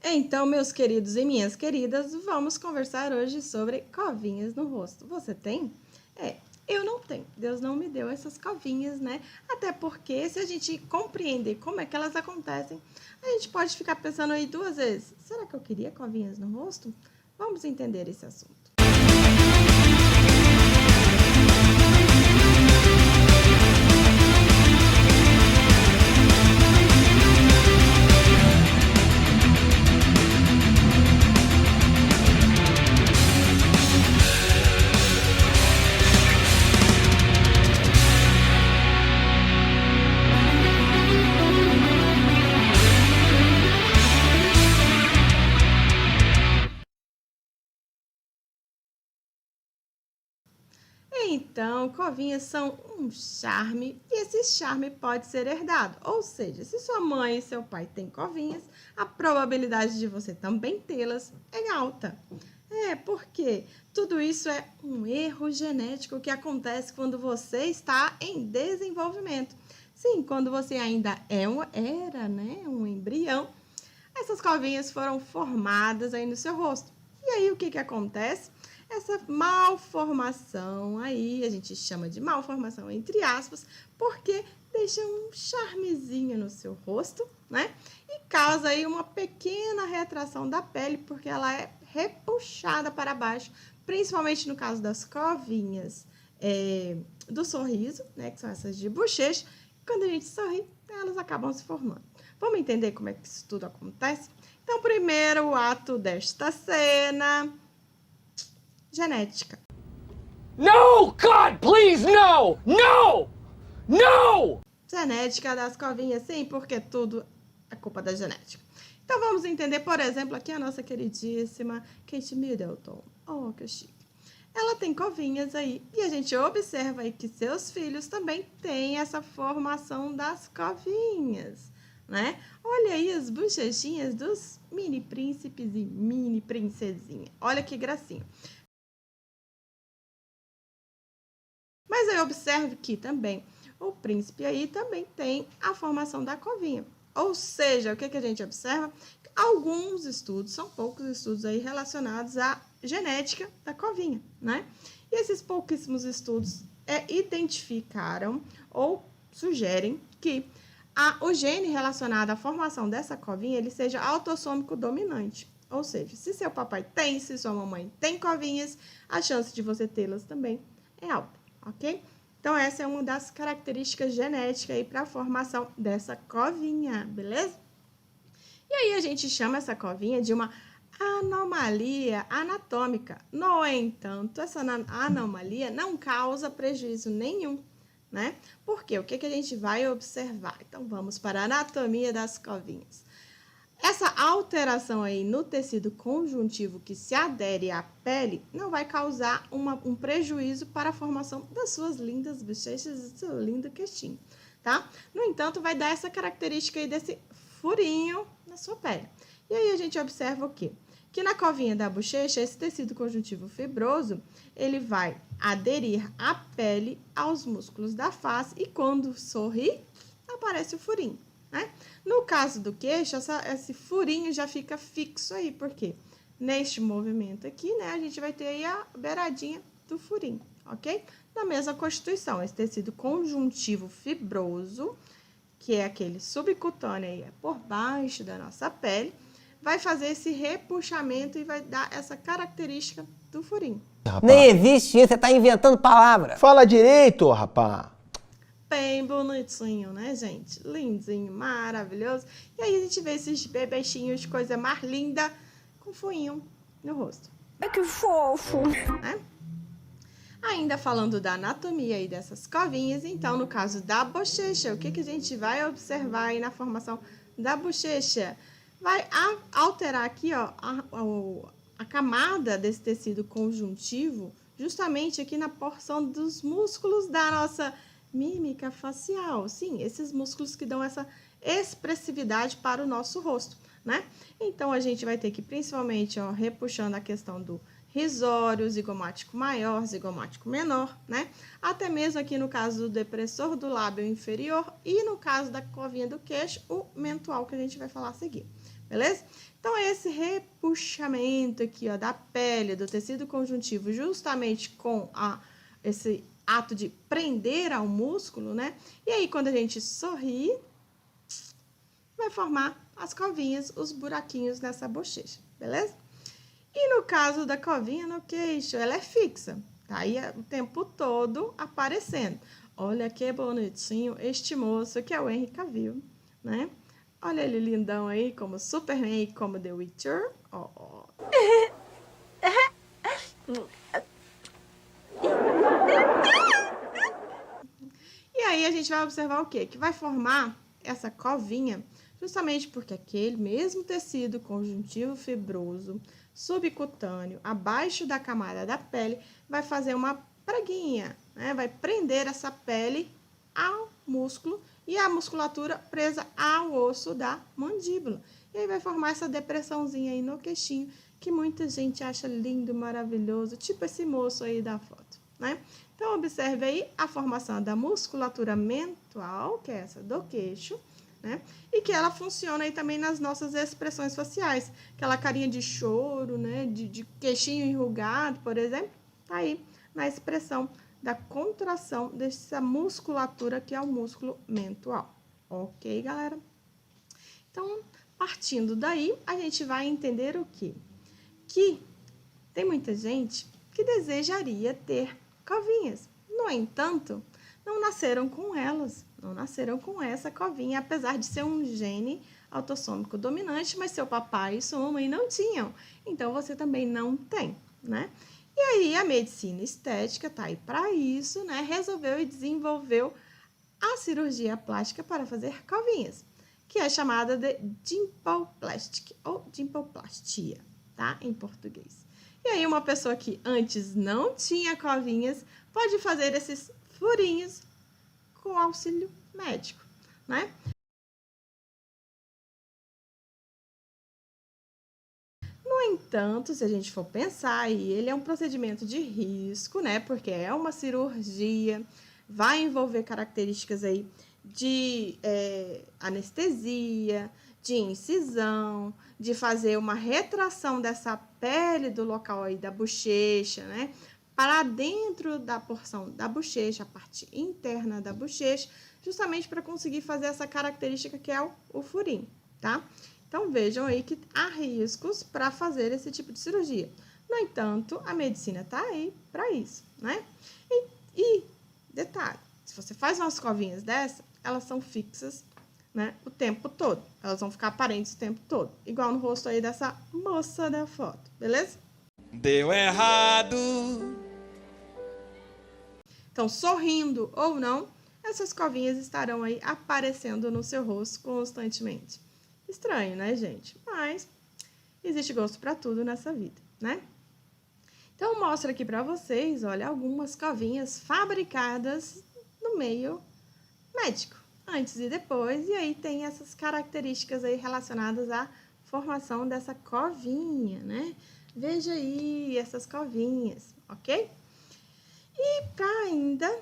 Então, meus queridos e minhas queridas, vamos conversar hoje sobre covinhas no rosto. Você tem? Eu não tenho. Deus não me deu essas covinhas, né? Até porque, se a gente compreender como é que elas acontecem, a gente pode ficar pensando aí duas vezes. Será que eu queria covinhas no rosto? Vamos entender esse assunto. Então, covinhas são um charme e esse charme pode ser herdado. Ou seja, se sua mãe e seu pai têm covinhas, a probabilidade de você também tê-las é alta. Porque tudo isso é um erro genético que acontece quando você está em desenvolvimento. Sim, quando você ainda era um embrião, essas covinhas foram formadas aí no seu rosto. E aí o que acontece? Essa malformação aí, a gente chama de malformação entre aspas, porque deixa um charmezinho no seu rosto, né? E causa aí uma pequena retração da pele, porque ela é repuxada para baixo, principalmente no caso das covinhas do sorriso, né? Que são essas de bochecha. Quando a gente sorri, elas acabam se formando. Vamos entender como é que isso tudo acontece? Então, primeiro o ato desta cena... genética. No, God, please, no! No! No! Genética das covinhas, sim, porque tudo é culpa da genética. Então, vamos entender, por exemplo, aqui a nossa queridíssima Kate Middleton. Oh, que chique. Ela tem covinhas aí, e a gente observa aí que seus filhos também têm essa formação das covinhas, né? Olha aí as bochechinhas dos mini príncipes e mini princesinha. Olha que gracinha. Mas aí observe que também o príncipe aí também tem a formação da covinha. Ou seja, o que a gente observa? Alguns estudos, são poucos estudos aí relacionados à genética da covinha, né? E esses pouquíssimos estudos identificaram ou sugerem que o gene relacionado à formação dessa covinha, ele seja autossômico dominante. Ou seja, se seu papai tem, se sua mamãe tem covinhas, a chance de você tê-las também é alta, ok? Então, essa é uma das características genéticas aí para a formação dessa covinha, beleza? E aí, a gente chama essa covinha de uma anomalia anatômica. No entanto, essa anomalia não causa prejuízo nenhum, né? Por quê? O que a gente vai observar? Então, vamos para a anatomia das covinhas. Essa alteração aí no tecido conjuntivo que se adere à pele não vai causar um prejuízo para a formação das suas lindas bochechas e do seu lindo queixinho, tá? No entanto, vai dar essa característica aí desse furinho na sua pele. E aí a gente observa o quê? Que na covinha da bochecha, esse tecido conjuntivo fibroso, ele vai aderir à pele, aos músculos da face e quando sorri, aparece o furinho, né? No caso do queixo, esse furinho já fica fixo aí, porque neste movimento aqui, né, a gente vai ter aí a beiradinha do furinho, ok? Da mesma constituição, esse tecido conjuntivo fibroso, que é aquele subcutâneo aí por baixo da nossa pele, vai fazer esse repuxamento e vai dar essa característica do furinho. Nem existe isso, você tá inventando palavra. Fala direito, rapá. Bem bonitinho, né, gente? Lindinho, maravilhoso. E aí a gente vê esses bebechinhos de coisa mais linda com fuinho no rosto. Que fofo! Né? Ainda falando da anatomia aí dessas covinhas, então, no caso da bochecha, o que a gente vai observar aí na formação da bochecha? Vai alterar aqui, ó, a camada desse tecido conjuntivo, justamente aqui na porção dos músculos da nossa mímica facial. Sim, esses músculos que dão essa expressividade para o nosso rosto, né? Então, a gente vai ter que, principalmente, ó, repuxando a questão do risório, zigomático maior, zigomático menor, né? Até mesmo aqui no caso do depressor do lábio inferior e no caso da covinha do queixo, o mentual que a gente vai falar a seguir. beleza? Então, esse repuxamento aqui, ó, da pele, do tecido conjuntivo, justamente com esse ato de prender ao músculo, né? E aí, quando a gente sorri, vai formar as covinhas, os buraquinhos nessa bochecha, beleza? E no caso da covinha no queixo, ela é fixa, tá aí o tempo todo aparecendo. Olha que bonitinho este moço, que é o Henry Cavill, né? Olha ele lindão aí, como Superman e como The Witcher. Ó, ó. E aí a gente vai observar o quê? Que vai formar essa covinha justamente porque aquele mesmo tecido conjuntivo fibroso subcutâneo, abaixo da camada da pele, vai fazer uma preguinha, né? Vai prender essa pele ao músculo e a musculatura presa ao osso da mandíbula. E aí vai formar essa depressãozinha aí no queixinho, que muita gente acha lindo, maravilhoso, tipo esse moço aí da foto, né? Então, observe aí a formação da musculatura mental, que é essa do queixo, né? E que ela funciona aí também nas nossas expressões faciais. Aquela carinha de choro, né? De queixinho enrugado, por exemplo, tá aí na expressão da contração dessa musculatura que é o músculo mental. Ok, galera? Então, partindo daí, a gente vai entender o quê? Que tem muita gente que desejaria ter covinhas. No entanto, não nasceram com elas, não nasceram com essa covinha, apesar de ser um gene autossômico dominante, mas seu papai e sua mamãe não tinham. Então, você também não tem, né? E aí, a medicina estética tá aí para isso, né? Resolveu e desenvolveu a cirurgia plástica para fazer covinhas, que é chamada de dimpleplastic ou dimpleplastia, tá? Em português. E aí, uma pessoa que antes não tinha covinhas pode fazer esses furinhos com auxílio médico, né? No entanto, se a gente for pensar, aí, ele é um procedimento de risco, né? Porque é uma cirurgia, vai envolver características aí de anestesia, de incisão, de fazer uma retração dessa pele do local aí da bochecha, né? Para dentro da porção da bochecha, a parte interna da bochecha, justamente para conseguir fazer essa característica que é o furinho, tá? Então, vejam aí que há riscos para fazer esse tipo de cirurgia. No entanto, a medicina está aí para isso, né? E detalhe, se você faz umas covinhas dessa, elas são fixas, né, o tempo todo. Elas vão ficar aparentes o tempo todo. Igual no rosto aí dessa moça da foto, beleza? Deu errado. Então, sorrindo ou não, essas covinhas estarão aí aparecendo no seu rosto constantemente. Estranho, né, gente? Mas existe gosto para tudo nessa vida, né? Então, eu mostro aqui para vocês, olha, algumas covinhas fabricadas no meio médico, antes e depois, e aí tem essas características aí relacionadas à formação dessa covinha, né? Veja aí essas covinhas, ok? E para ainda,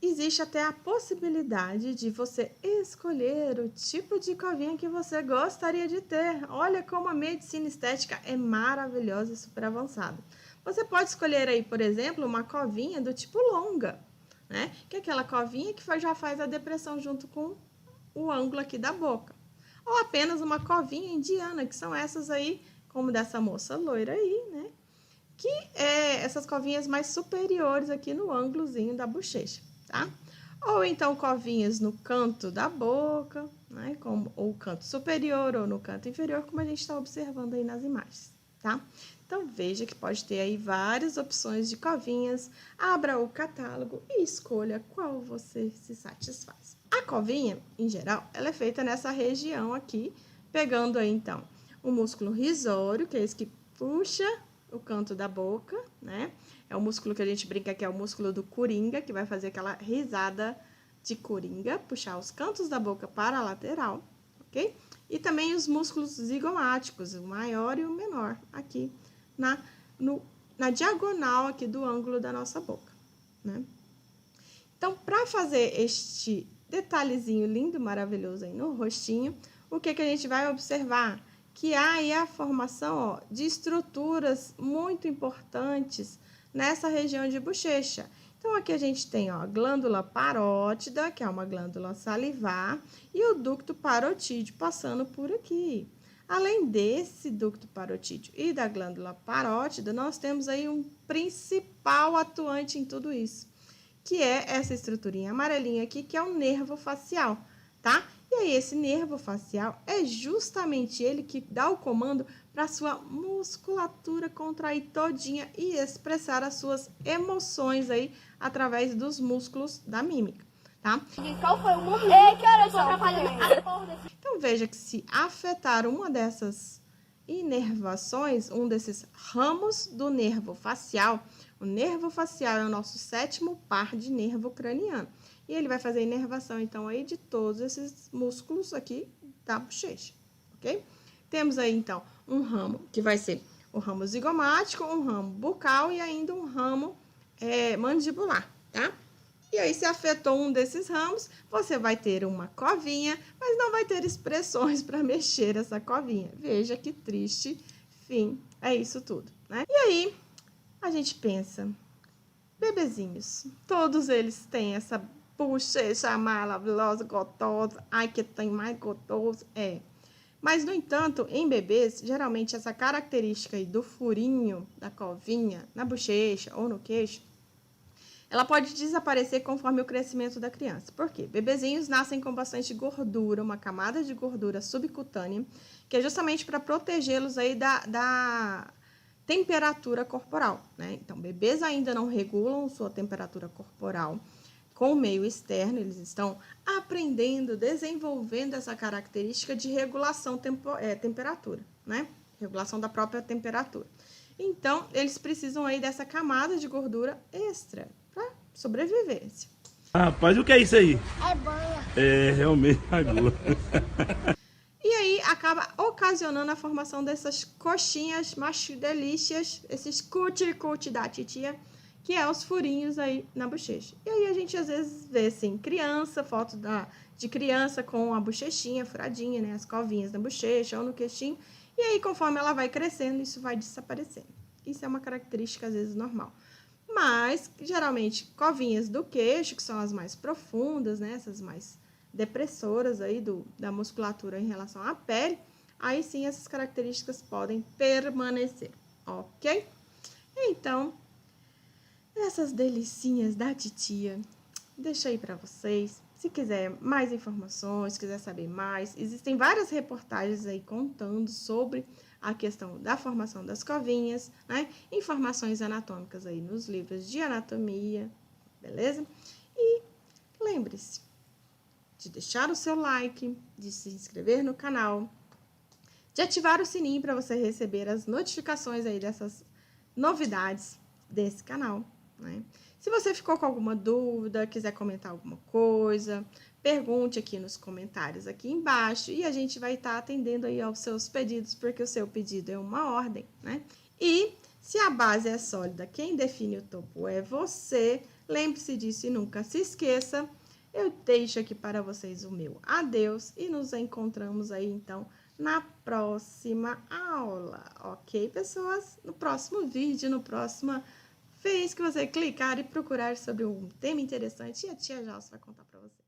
existe até a possibilidade de você escolher o tipo de covinha que você gostaria de ter. Olha como a medicina estética é maravilhosa e super avançada. Você pode escolher aí, por exemplo, uma covinha do tipo longa, né? Que é aquela covinha que já faz a depressão junto com o ângulo aqui da boca. Ou apenas uma covinha indiana, que são essas aí, como dessa moça loira aí, né? Que é essas covinhas mais superiores aqui no ângulozinho da bochecha, tá? Ou então covinhas no canto da boca, né? Como, ou canto superior ou no canto inferior, como a gente está observando aí nas imagens, tá? Então, veja que pode ter aí várias opções de covinhas, abra o catálogo e escolha qual você se satisfaz. A covinha, em geral, ela é feita nessa região aqui, pegando aí, então, o músculo risório, que é esse que puxa o canto da boca, né? É o músculo que a gente brinca que é o músculo do coringa, que vai fazer aquela risada de coringa, puxar os cantos da boca para a lateral, ok? E também os músculos zigomáticos, o maior e o menor, aqui na diagonal aqui do ângulo da nossa boca, né? Então, para fazer este detalhezinho lindo, maravilhoso aí no rostinho, o que a gente vai observar? que há aí a formação, ó, de estruturas muito importantes nessa região de bochecha. Então, aqui a gente tem, ó, a glândula parótida, que é uma glândula salivar, e o ducto parotídeo passando por aqui. Além desse ducto parotídeo e da glândula parótida, nós temos aí um principal atuante em tudo isso, que é essa estruturinha amarelinha aqui, que é o nervo facial, tá? E aí, esse nervo facial é justamente ele que dá o comando para a sua musculatura contrair todinha e expressar as suas emoções aí através dos músculos da mímica, tá? Qual foi o momento? Ei, que hora eu tô atrapalhando a porra desse... Então, veja que se afetar uma dessas inervações, um desses ramos do nervo facial, o nervo facial é o nosso 7º par de nervo craniano. E ele vai fazer a inervação, então, aí de todos esses músculos aqui da bochecha, ok? Temos aí, então, um ramo que vai ser o ramo zigomático, um ramo bucal e ainda um ramo mandibular, tá? E aí, se afetou um desses ramos, você vai ter uma covinha, mas não vai ter expressões para mexer essa covinha. Veja que triste fim é isso tudo, né? E aí, a gente pensa, bebezinhos, todos eles têm essa bochecha maravilhosa, gostosa, ai que tem mais gostoso, Mas, no entanto, em bebês, geralmente essa característica aí do furinho, da covinha, na bochecha ou no queixo, ela pode desaparecer conforme o crescimento da criança. Por quê? Bebezinhos nascem com bastante gordura, uma camada de gordura subcutânea, que é justamente para protegê-los aí da temperatura corporal, né? Então, bebês ainda não regulam sua temperatura corporal com o meio externo, eles estão aprendendo, desenvolvendo essa característica de regulação temperatura, né? Regulação da própria temperatura. Então, eles precisam aí dessa camada de gordura extra para sobrevivência. Rapaz, o que é isso aí? É banha. É, realmente, agora. E aí, acaba ocasionando a formação dessas coxinhas macho-delícias, esses cuti-cuti da titia, que é os furinhos aí na bochecha. E aí, a gente às vezes vê, assim, criança, foto de criança com a bochechinha furadinha, né? As covinhas na bochecha ou no queixinho. E aí, conforme ela vai crescendo, isso vai desaparecendo. Isso é uma característica, às vezes, normal. Mas, geralmente, covinhas do queixo, que são as mais profundas, né? Essas mais depressoras aí da musculatura em relação à pele, aí sim essas características podem permanecer, ok? Então, essas delicinhas da titia, deixa aí para vocês. Se quiser mais informações, quiser saber mais, existem várias reportagens aí contando sobre a questão da formação das covinhas, né? Informações anatômicas aí nos livros de anatomia, beleza? E lembre-se de deixar o seu like, de se inscrever no canal, de ativar o sininho para você receber as notificações aí dessas novidades desse canal, né? Se você ficou com alguma dúvida, quiser comentar alguma coisa, pergunte aqui nos comentários aqui embaixo e a gente vai estar atendendo aí aos seus pedidos, porque o seu pedido é uma ordem, né? E se a base é sólida, quem define o topo é você. Lembre-se disso e nunca se esqueça. Eu deixo aqui para vocês o meu adeus e nos encontramos aí, então, na próxima aula, ok, pessoas? No próximo vídeo, no próximo vez que você clicar e procurar sobre um tema interessante, e a tia Jalsa vai contar para você.